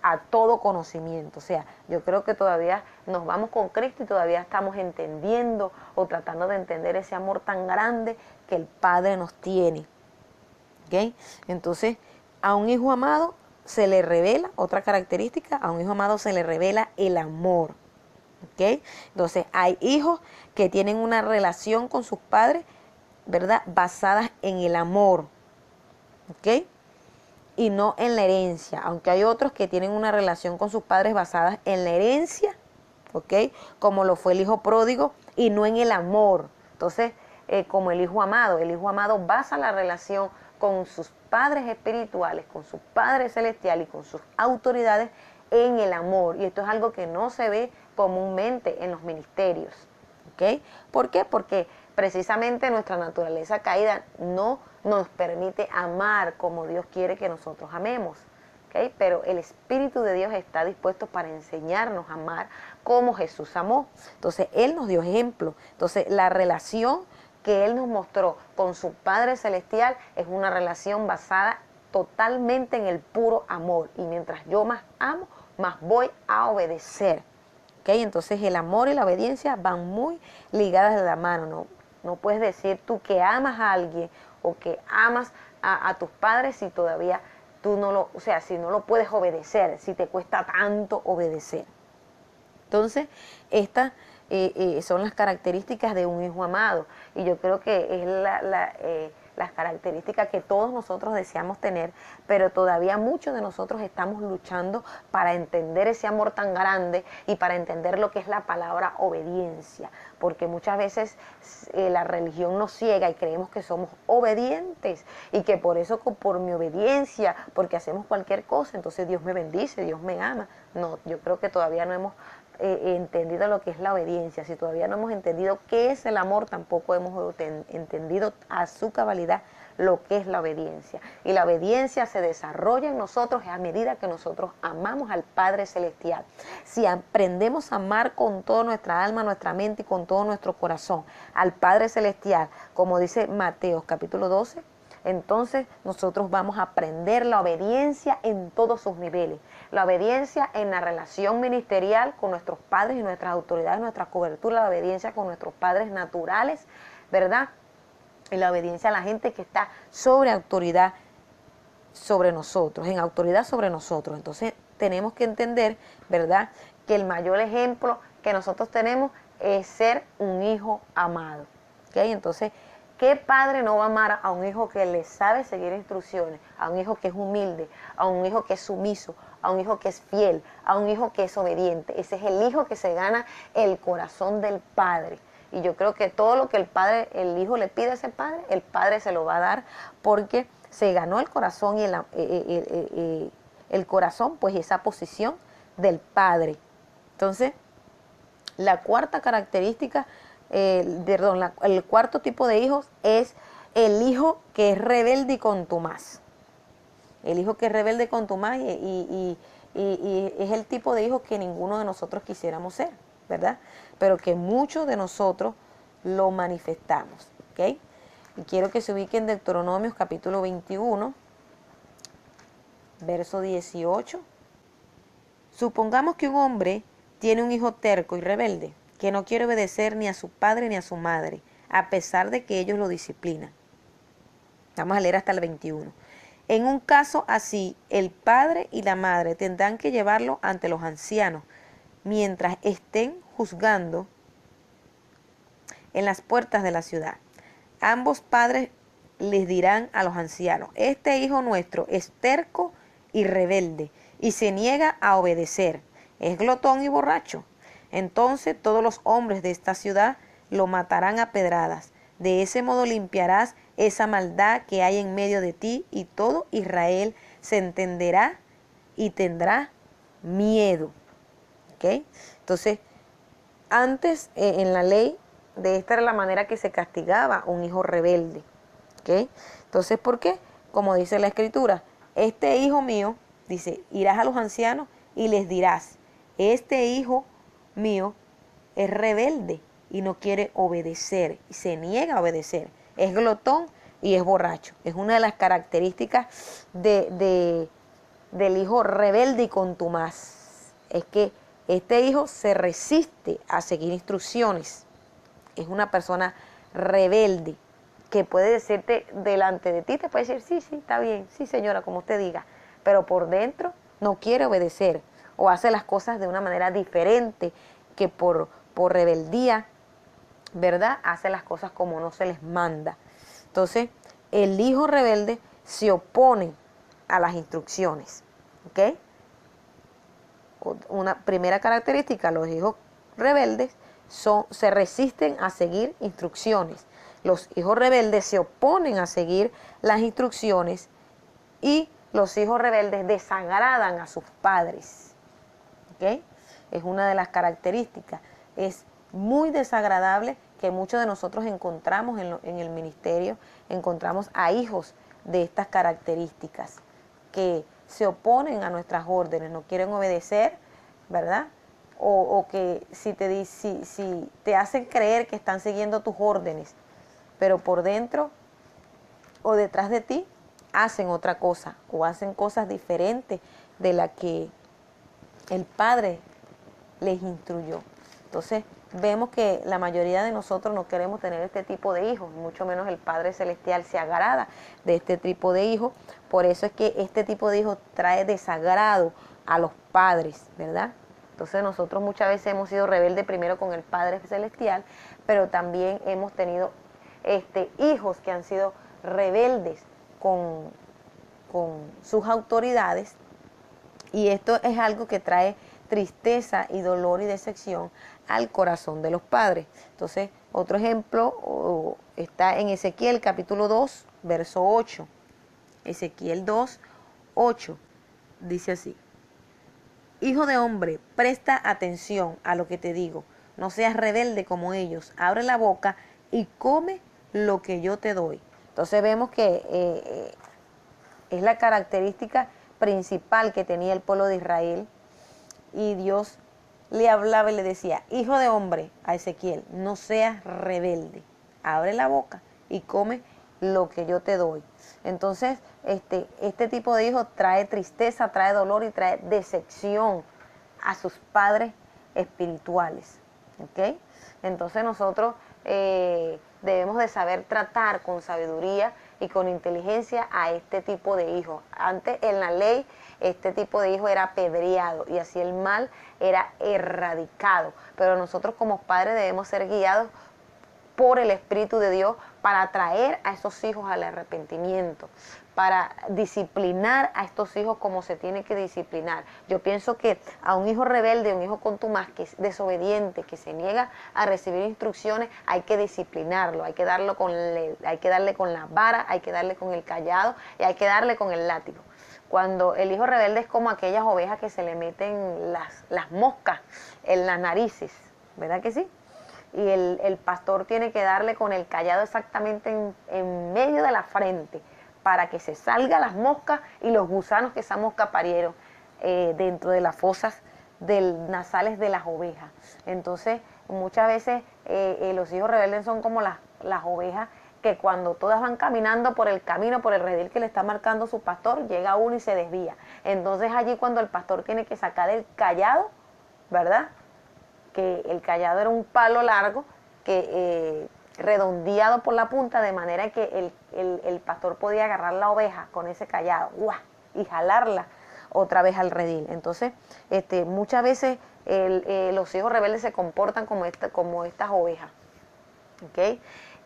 a todo conocimiento. O sea, yo creo que todavía nos vamos con Cristo y todavía estamos entendiendo o tratando de entender ese amor tan grande que el Padre nos tiene. ¿Okay? Entonces, a un hijo amado se le revela, otra característica, a un hijo amado se le revela el amor. ¿Okay? Entonces, hay hijos que tienen una relación con sus padres, ¿verdad? Basadas en el amor. ¿Ok? Y no en la herencia, aunque hay otros que tienen una relación con sus padres basadas en la herencia, ¿ok? Como lo fue el hijo pródigo, y no en el amor. Entonces, como el hijo amado basa la relación con sus padres espirituales, con su Padre Celestial y con sus autoridades en el amor. Y esto es algo que no se ve comúnmente en los ministerios, ¿ok? ¿Por qué? Porque precisamente nuestra naturaleza caída no nos permite amar como Dios quiere que nosotros amemos. ¿Okay? Pero el Espíritu de Dios está dispuesto para enseñarnos a amar como Jesús amó. Entonces, Él nos dio ejemplo. Entonces, la relación que Él nos mostró con su Padre Celestial es una relación basada totalmente en el puro amor. Y mientras yo más amo, más voy a obedecer. ¿Okay? Entonces, el amor y la obediencia van muy ligadas de la mano. No puedes decir tú que amas a alguien o que amas a tus padres si todavía tú no lo, o sea, si no lo puedes obedecer, si te cuesta tanto obedecer. Entonces, estas son las características de un hijo amado. Y yo creo que es las características que todos nosotros deseamos tener, pero todavía muchos de nosotros estamos luchando para entender ese amor tan grande y para entender lo que es la palabra obediencia, porque muchas veces la religión nos ciega y creemos que somos obedientes y que por eso, por mi obediencia, porque hacemos cualquier cosa, entonces Dios me bendice, Dios me ama. No, yo creo que todavía no hemos entendido lo que es la obediencia. Si todavía no hemos entendido qué es el amor, tampoco hemos entendido a su cabalidad lo que es la obediencia. Y la obediencia se desarrolla en nosotros a medida que nosotros amamos al Padre Celestial. Si aprendemos a amar con toda nuestra alma, nuestra mente y con todo nuestro corazón al Padre Celestial, como dice Mateo capítulo 12, entonces nosotros vamos a aprender la obediencia en todos sus niveles. La obediencia en la relación ministerial con nuestros padres y nuestras autoridades, nuestra cobertura, la obediencia con nuestros padres naturales, ¿verdad? Y la obediencia a la gente que está sobre autoridad sobre nosotros, en autoridad sobre nosotros. Entonces tenemos que entender, ¿verdad?, que el mayor ejemplo que nosotros tenemos es ser un hijo amado. ¿Okay? Entonces, ¿qué padre no va a amar a un hijo que le sabe seguir instrucciones, a un hijo que es humilde, a un hijo que es sumiso, a un hijo que es fiel, a un hijo que es obediente? Ese es el hijo que se gana el corazón del padre. Y yo creo que todo lo que el hijo le pide a ese padre, el padre se lo va a dar porque se ganó el corazón y el corazón, pues esa posición del padre. Entonces, la cuarta característica, el cuarto tipo de hijos es el hijo que es rebelde y contumaz. El hijo que es rebelde contumaz y es el tipo de hijo que ninguno de nosotros quisiéramos ser, ¿verdad? Pero que muchos de nosotros lo manifestamos, ¿ok? Y quiero que se ubiquen en Deuteronomios capítulo 21, verso 18. Supongamos que un hombre tiene un hijo terco y rebelde, que no quiere obedecer ni a su padre ni a su madre, a pesar de que ellos lo disciplinan. Vamos a leer hasta el 21. En un caso así, el padre y la madre tendrán que llevarlo ante los ancianos, mientras estén juzgando en las puertas de la ciudad. Ambos padres les dirán a los ancianos: este hijo nuestro es terco y rebelde, y se niega a obedecer, es glotón y borracho. Entonces todos los hombres de esta ciudad lo matarán a pedradas. De ese modo limpiarás esa maldad que hay en medio de ti, y todo Israel se entenderá y tendrá miedo. ¿Ok? Entonces, antes en la ley, de esta era la manera que se castigaba un hijo rebelde. ¿Ok? Entonces, ¿por qué? Como dice la Escritura, este hijo mío, dice, irás a los ancianos y les dirás: este hijo mío es rebelde y no quiere obedecer, y se niega a obedecer, es glotón y es borracho. Es una de las características del hijo rebelde y contumaz. Es que este hijo se resiste a seguir instrucciones. Es una persona rebelde que puede decirte delante de ti, te puede decir: sí, sí, está bien, sí señora, como usted diga, pero por dentro no quiere obedecer o hace las cosas de una manera diferente, que por rebeldía, ¿verdad?, hace las cosas como no se les manda. Entonces, el hijo rebelde se opone a las instrucciones, ¿ok? Una primera característica: los hijos rebeldes se resisten a seguir instrucciones. Los hijos rebeldes se oponen a seguir las instrucciones, y los hijos rebeldes desagradan a sus padres. ¿Ok? Es una de las características. Es muy desagradable que muchos de nosotros encontramos en el ministerio, encontramos a hijos de estas características, que se oponen a nuestras órdenes, no quieren obedecer, ¿verdad? O que si te hacen creer que están siguiendo tus órdenes, pero por dentro o detrás de ti hacen otra cosa, o hacen cosas diferentes de la que el Padre les instruyó. Entonces vemos que la mayoría de nosotros no queremos tener este tipo de hijos, mucho menos el Padre Celestial se agrada de este tipo de hijos. Por eso es que este tipo de hijos trae desagrado a los padres, ¿verdad? Entonces nosotros muchas veces hemos sido rebeldes primero con el Padre Celestial, pero también hemos tenido hijos que han sido rebeldes con sus autoridades, y esto es algo que trae tristeza y dolor y decepción al corazón de los padres. Entonces, otro ejemplo está en Ezequiel capítulo 2, verso 8. Ezequiel 2, 8 dice así: hijo de hombre, presta atención a lo que te digo, no seas rebelde como ellos, abre la boca y come lo que yo te doy. Entonces vemos que es la característica principal que tenía el pueblo de Israel, y Dios le hablaba y le decía: hijo de hombre, a Ezequiel, no seas rebelde, abre la boca y come lo que yo te doy. Entonces, este tipo de hijos trae tristeza, trae dolor y trae decepción a sus padres espirituales, ¿ok? Entonces nosotros debemos de saber tratar con sabiduría y con inteligencia a este tipo de hijos. Antes en la ley este tipo de hijo era apedreado y así el mal era erradicado, pero nosotros como padres debemos ser guiados por el Espíritu de Dios para traer a esos hijos al arrepentimiento, para disciplinar a estos hijos como se tiene que disciplinar. Yo pienso que a un hijo rebelde, un hijo contumaz, que es desobediente, que se niega a recibir instrucciones, hay que disciplinarlo, hay que darle con la vara, hay que darle con el cayado y hay que darle con el látigo. Cuando el hijo rebelde es como aquellas ovejas que se le meten las moscas en las narices, ¿verdad que sí? Y el pastor tiene que darle con el cayado exactamente en medio de la frente para que se salgan las moscas y los gusanos que esa mosca parieron dentro de las fosas nasales de las ovejas. Entonces, muchas veces los hijos rebeldes son como las ovejas que cuando todas van caminando por el camino, por el redil que le está marcando su pastor, llega uno y se desvía. Entonces allí cuando el pastor tiene que sacar el cayado, ¿verdad? Que el cayado era un palo largo que redondeado por la punta, de manera que el pastor podía agarrar la oveja con ese cayado ¡guau! Y jalarla otra vez al redil. Entonces, muchas veces los hijos rebeldes se comportan como estas ovejas, ¿ok?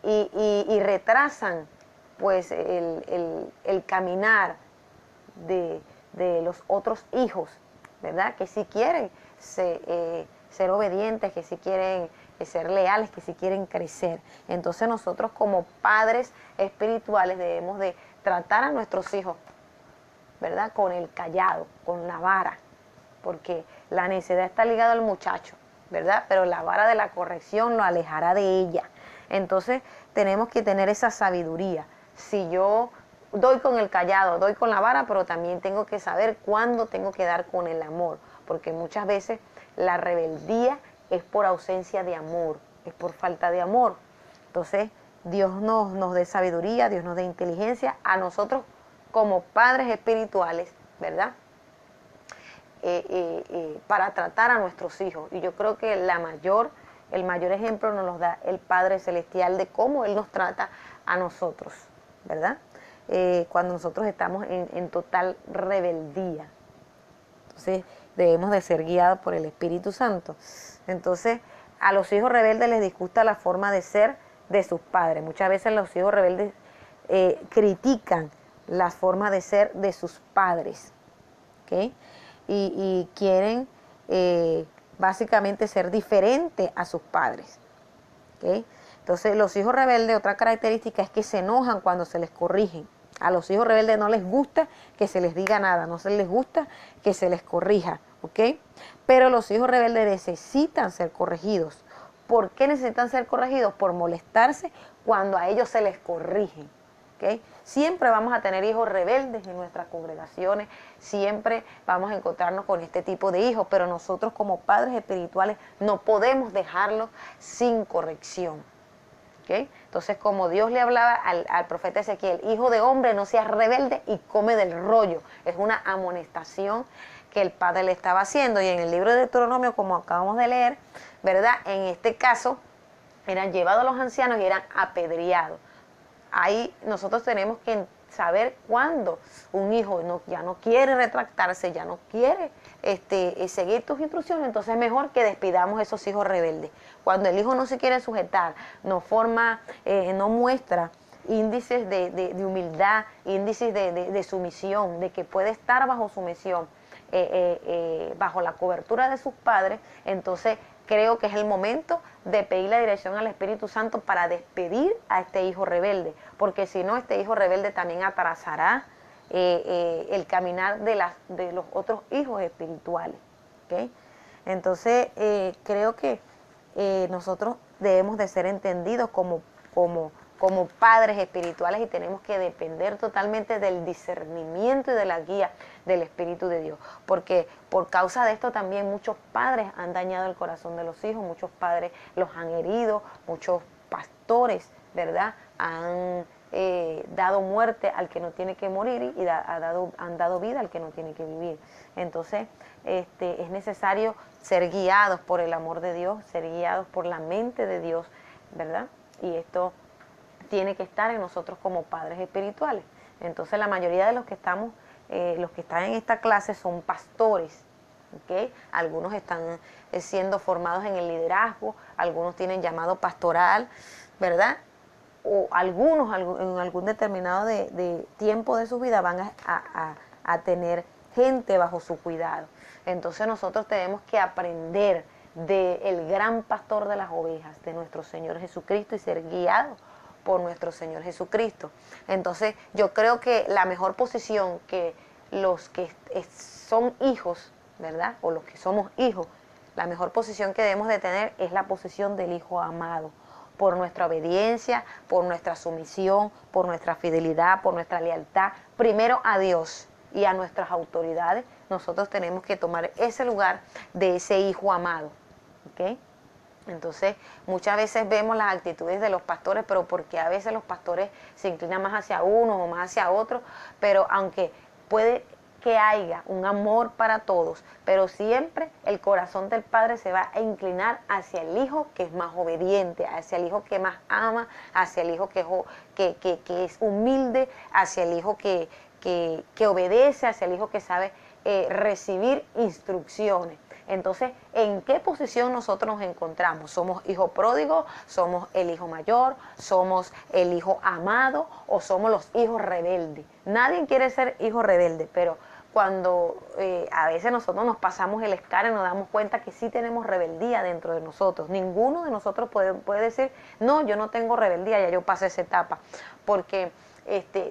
Y retrasan pues el caminar de los otros hijos, ¿verdad? Que si quieren ser obedientes, que si quieren ser leales, que si quieren crecer. Entonces nosotros como padres espirituales debemos de tratar a nuestros hijos, ¿verdad? Con el cayado, con la vara, porque la necedad está ligada al muchacho, ¿verdad? Pero la vara de la corrección lo alejará de ella. Entonces tenemos que tener esa sabiduría. Si yo doy con el cayado, doy con la vara, pero también tengo que saber cuándo tengo que dar con el amor, porque muchas veces la rebeldía es por ausencia de amor, es por falta de amor. Entonces Dios nos dé sabiduría, Dios nos dé inteligencia a nosotros como padres espirituales, ¿verdad? Para tratar a nuestros hijos. Y yo creo que el mayor ejemplo nos lo da el Padre Celestial de cómo Él nos trata a nosotros, ¿verdad? Cuando nosotros estamos en total rebeldía. Entonces debemos de ser guiados por el Espíritu Santo. Entonces a los hijos rebeldes les disgusta la forma de ser de sus padres. Muchas veces los hijos rebeldes critican las formas de ser de sus padres, ¿ok? Y quieren básicamente ser diferentes a sus padres, ¿ok? Entonces los hijos rebeldes, otra característica es que se enojan cuando se les corrigen. A los hijos rebeldes no les gusta que se les diga nada, no se les gusta que se les corrija, ¿ok? Pero los hijos rebeldes necesitan ser corregidos. ¿Por qué necesitan ser corregidos? Por molestarse cuando a ellos se les corrigen, ¿ok? Siempre vamos a tener hijos rebeldes en nuestras congregaciones, siempre vamos a encontrarnos con este tipo de hijos, pero nosotros como padres espirituales no podemos dejarlos sin corrección. ¿Okay? Entonces, como Dios le hablaba al profeta Ezequiel, hijo de hombre, no seas rebelde y come del rollo. Es una amonestación que el Padre le estaba haciendo. Y en el libro de Deuteronomio, como acabamos de leer, ¿verdad? En este caso, eran llevados los ancianos y eran apedreados. Ahí nosotros tenemos que saber cuándo un hijo ya no quiere retractarse, ya no quiere seguir tus instrucciones, entonces es mejor que despidamos esos hijos rebeldes. Cuando el hijo no se quiere sujetar, no muestra índices de humildad, índices de sumisión, de que puede estar bajo sumisión, bajo la cobertura de sus padres, entonces creo que es el momento de pedir la dirección al Espíritu Santo para despedir a este hijo rebelde, porque si no, este hijo rebelde también atrasará el caminar de los otros hijos espirituales, ¿okay? Entonces, creo que nosotros debemos de ser entendidos como padres espirituales y tenemos que depender totalmente del discernimiento y de la guía del Espíritu de Dios, porque por causa de esto también muchos padres han dañado el corazón de los hijos, muchos padres los han herido, muchos pastores, ¿verdad?, han dado muerte al que no tiene que morir y han dado vida al que no tiene que vivir. Entonces es necesario ser guiados por el amor de Dios, ser guiados por la mente de Dios, ¿verdad? Y esto tiene que estar en nosotros como padres espirituales. Entonces la mayoría de los que están en esta clase son pastores, ¿okay? Algunos están siendo formados en el liderazgo, algunos tienen llamado pastoral, ¿verdad? O algunos en algún determinado de tiempo de su vida van a tener gente bajo su cuidado. Entonces nosotros tenemos que aprender del gran pastor de las ovejas, de nuestro Señor Jesucristo, y ser guiados por nuestro Señor Jesucristo. Entonces yo creo que la mejor posición que los que son hijos, ¿verdad?, o los que somos hijos, la mejor posición que debemos de tener es la posición del hijo amado. por nuestra obediencia, por nuestra sumisión, por nuestra fidelidad, por nuestra lealtad, primero a Dios y a nuestras autoridades. Nosotros tenemos que tomar ese lugar de ese hijo amado, ¿ok? Entonces, muchas veces vemos las actitudes de los pastores, pero porque a veces los pastores se inclinan más hacia uno o más hacia otro, pero aunque puede que haya un amor para todos, pero siempre el corazón del padre se va a inclinar hacia el hijo que es más obediente, hacia el hijo que más ama, hacia el hijo que es humilde, hacia el hijo que obedece, hacia el hijo que sabe recibir instrucciones. Entonces, ¿en qué posición nosotros nos encontramos? ¿Somos hijo pródigo? ¿Somos el hijo mayor? ¿Somos el hijo amado? ¿O somos los hijos rebeldes? Nadie quiere ser hijo rebelde, pero cuando a veces nosotros nos pasamos el escáner, nos damos cuenta que sí tenemos rebeldía dentro de nosotros. Ninguno de nosotros puede decir, no, yo no tengo rebeldía, ya yo pasé esa etapa. Porque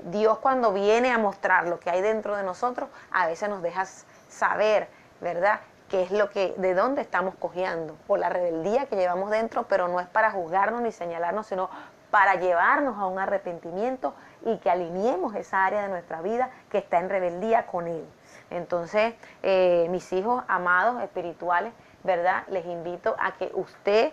Dios, cuando viene a mostrar lo que hay dentro de nosotros, a veces nos deja saber, ¿verdad?, qué es de dónde estamos cojeando, por la rebeldía que llevamos dentro, pero no es para juzgarnos ni señalarnos, sino para llevarnos a un arrepentimiento y que alineemos esa área de nuestra vida que está en rebeldía con Él. Entonces, mis hijos amados espirituales, ¿verdad?, les invito a que usted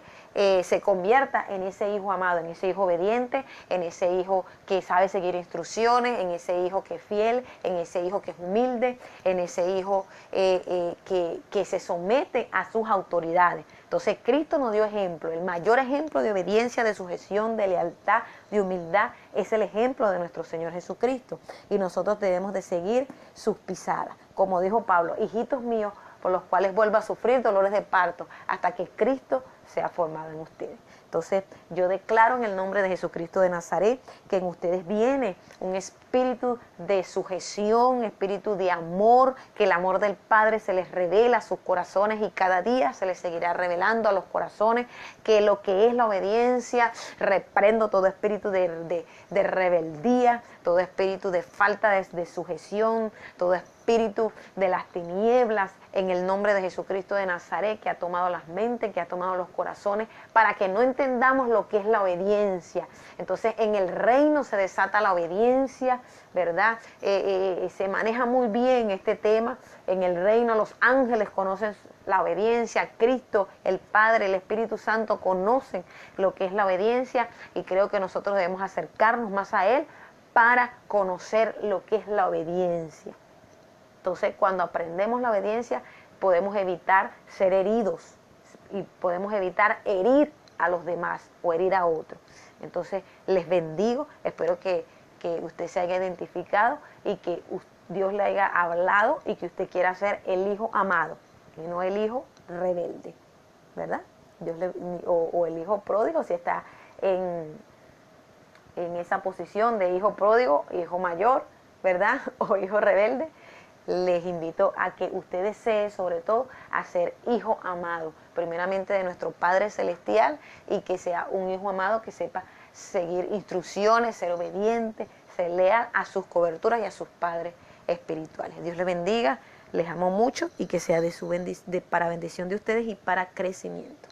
se convierta en ese hijo amado, en ese hijo obediente, en ese hijo que sabe seguir instrucciones, en ese hijo que es fiel, en ese hijo que es humilde, en ese hijo que se somete a sus autoridades. Entonces, Cristo nos dio ejemplo, el mayor ejemplo de obediencia, de sujeción, de lealtad, de humildad, es el ejemplo de nuestro Señor Jesucristo. Y nosotros debemos de seguir sus pisadas. Como dijo Pablo, hijitos míos, por los cuales vuelva a sufrir dolores de parto hasta que Cristo sea formado en ustedes. Entonces, yo declaro en el nombre de Jesucristo de Nazaret que en ustedes viene un espíritu de sujeción, un espíritu de amor, que el amor del Padre se les revela a sus corazones y cada día se les seguirá revelando a los corazones, que lo que es la obediencia, reprendo todo espíritu de rebeldía, todo espíritu de falta de sujeción, todo espíritu de las tinieblas, en el nombre de Jesucristo de Nazaret, que ha tomado las mentes, que ha tomado los corazones, para que no entendamos lo que es la obediencia. Entonces, en el reino se desata la obediencia, ¿verdad? Se maneja muy bien este tema. En el reino los ángeles conocen la obediencia, Cristo, el Padre, el Espíritu Santo conocen lo que es la obediencia y creo que nosotros debemos acercarnos más a Él para conocer lo que es la obediencia. Entonces, cuando aprendemos la obediencia, podemos evitar ser heridos y podemos evitar herir a los demás o herir a otros. Entonces, les bendigo, espero que usted se haya identificado y que Dios le haya hablado y que usted quiera ser el hijo amado y no el hijo rebelde, ¿verdad? O el hijo pródigo, si está en esa posición de hijo pródigo, hijo mayor, ¿verdad? O hijo rebelde. Les invito a que usted desee sobre todo a ser hijo amado, primeramente de nuestro Padre Celestial, y que sea un hijo amado que sepa seguir instrucciones, ser obediente, ser leal a sus coberturas y a sus padres espirituales. Dios les bendiga, les amo mucho y que sea para bendición de ustedes y para crecimiento.